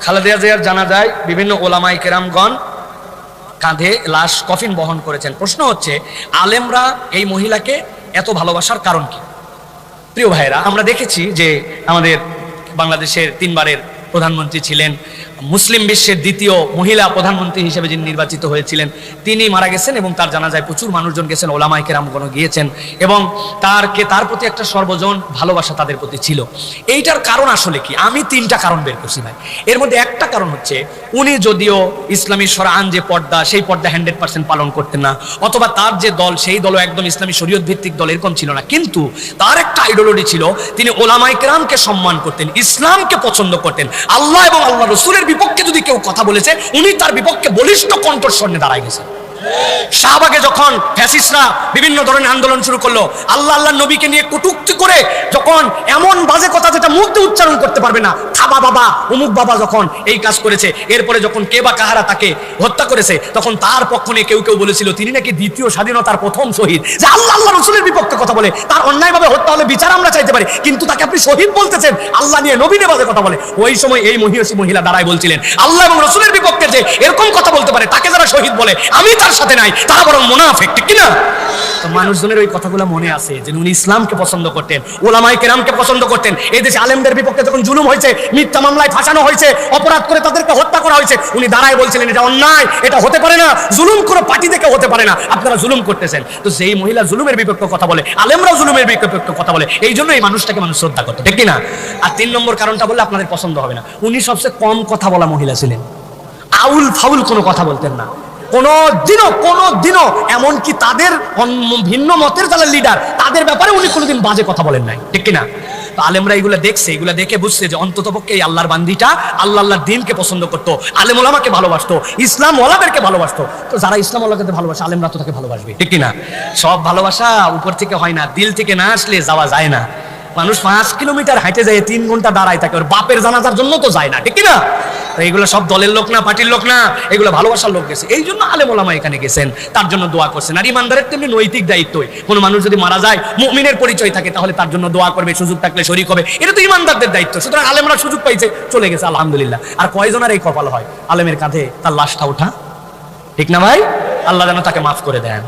খালেদা জিয়ার জানাজায় বিভিন্ন ওলামায়ে কেরামগণ কাঁধে লাশ কফিন বহন করেছেন। প্রশ্ন হচ্ছে, আলেমরা এই মহিলাকে এত ভালোবাসার কারণ কি? প্রিয় ভাইরা, আমরা দেখেছি যে আমাদের বাংলাদেশের 3 বারের প্রধানমন্ত্রী ছিলেন, মুসলিম বিশ্বের দ্বিতীয় মহিলা প্রধানমন্ত্রী হিসেবে যিনি নির্বাচিত হয়েছিলেন, তিনি মারা গেছেন এবং তার জানাজায় প্রচুর মানুষজন গেছেন, ওলামায়ে কেরামগণ গিয়েছেন এবং তার প্রতি একটা সর্বজন ভালোবাসা তাদের প্রতি ছিল। এইটার কারণ আসলে কি? আমি 3টা কারণ বের করছি ভাই। এর মধ্যে একটা কারণ হচ্ছে, উনি যদিও ইসলামী শরআন যে পর্দা, সেই পর্দা 100% পালন করতেন না, অথবা তার যে দল, সেই দলও একদম ইসলামী শরীয়ত ভিত্তিক দল এরকম ছিল না, কিন্তু তার একটা আইডিওলজি ছিল, তিনি ওলামায়ে কেরামকে সম্মান করতেন, ইসলামকে পছন্দ করতেন। আল্লাহ এবং আল্লাহ রাসূলের বিপক্ষে যদি কেউ কথা বলেছে, উনি তার বিপক্ষে বলিষ্ঠ কণ্ঠস্বর নিয়ে দাঁড়ায় গেছেন। শাহবাগে যখন ফ্যাসিস্টরা বিভিন্ন ধরনের আন্দোলন শুরু করলো, আল্লাহ নবীকে নিয়ে কটূক্তি করে যখন এমন বাজে কথা যেটা মুখ দিয়ে উচ্চারণ করতে পারবে না, খাবা বাবা অমুক বাবা যখন এই কাজ করেছে, এরপরে যখন কে বা কাহারা তাকে হত্যা করেছে, তখন তার পক্ষ নিয়ে কেউ কেউ বলেছিল তিনি নাকি দ্বিতীয় স্বাধীনতার প্রথম শহীদ। যে আল্লাহ রসুলের বিপক্ষে কথা বলে, তার অন্যায়ভাবে হত্যা হলে বিচার আমরা চাইতে পারি, কিন্তু তাকে আপনি শহীদ বলতেছেন, আল্লাহ নিয়ে নবী নিয়ে বাজে কথা বলে। ওই সময় এই মহিলা দাঁড়ায় বলছিলেন, আল্লাহ এবং রসুলের বিপক্ষে যে এরকম কথা বলতে পারে, তাকে যারা শহীদ বলে, আমি তার সাথে নাই, তারা বরং মুনাফিক, ঠিক কিনা? তো মানুষজনের ওই কথাগুলো মনে আছে যে উনি ইসলামকে পছন্দ করতেন, ওলামায়ে কেরামকে পছন্দ করতেন। এই দেশে আলেমদের বিপক্ষে যখন জুলুম হয়েছে, মিথ্যা মামলায় ফাঁসানো হয়েছে, অপরাধ করে তাদেরকে হত্যা করা হয়েছে, উনি দাঁড়ায় বলছিলেন এটা অন্যায়, এটা হতে পারে না, জুলুম কোনো পার্টি থেকে হতে পারে না, আপনারা জুলুম করতেছেন। তো যেই মহিলা জুলুমের বিপক্ষে কথা বলে, আলেমরাও জুলুমের বিপক্ষে কথা বলে, এই জন্য এই মানুষটাকে মানুষ শ্রদ্ধা করতো, ঠিক কিনা? আর 3 নম্বর কারণটা বললে আপনাদের পছন্দ হবে না, উনি সবচেয়ে কম কথা বলা মহিলা ছিলেন, আউল ফাউল কোনো কথা বলতেন না কোনোদিনও, এমনকি তাদের ভিন্ন মতের যারা লিডার, তাদের ব্যাপারে উনি কোনোদিন বাজে কথা বলেন নাই, ঠিক কিনা? তো আলেমরা এগুলো দেখছে, এগুলো দেখে বুঝছে যে অন্ততপক্ষে এই আল্লাহর বান্দিটা আল্লাহর দ্বীনকে পছন্দ করতো, আলেম ওলামাকে ভালোবাসতো, ইসলাম ওয়ালাদেরকে ভালোবাসতো। তো যারা ইসলাম ওয়ালাকে ভালোবাসে, আলেমরা তো তাকে ভালোবাসবে, ঠিক কিনা? সব ভালোবাসা উপর থেকে হয় না, দিল থেকে না আসলে যাওয়া যায় না। মানুষ 5 কিলোমিটার হাঁটে যায়, 3 ঘন্টা দাঁড়ায় থাকে, ওর বাপের জানাজার জন্য তো যায় না, ঠিক কিনা? এইগুলো সব দলের লোক না, পার্টির লোক না, এগুলো ভালোবাসার লোক গেছে। এই জন্য আলেম ওলামা এখানে গেছেন, তার জন্য দোয়া করছেন। আর ইমানদারের তেমনি নৈতিক দায়িত্ব, কোনো মানুষ যদি মারা যায়, মুমিনের পরিচয় থাকে, তাহলে তার জন্য দোয়া করবে, সুযোগ থাকলে শরীক হবে, এটা তো ইমানদারদের দায়িত্ব। সুতরাং আলেমরা সুযোগ পাইছে, চলে গেছে, আলহামদুলিল্লাহ। আর কয়জনের এই কপাল হয় আলেমের কাঁধে তার লাশটা ওঠা, ঠিক না ভাই? আল্লাহ যেন তাকে মাফ করে দেন।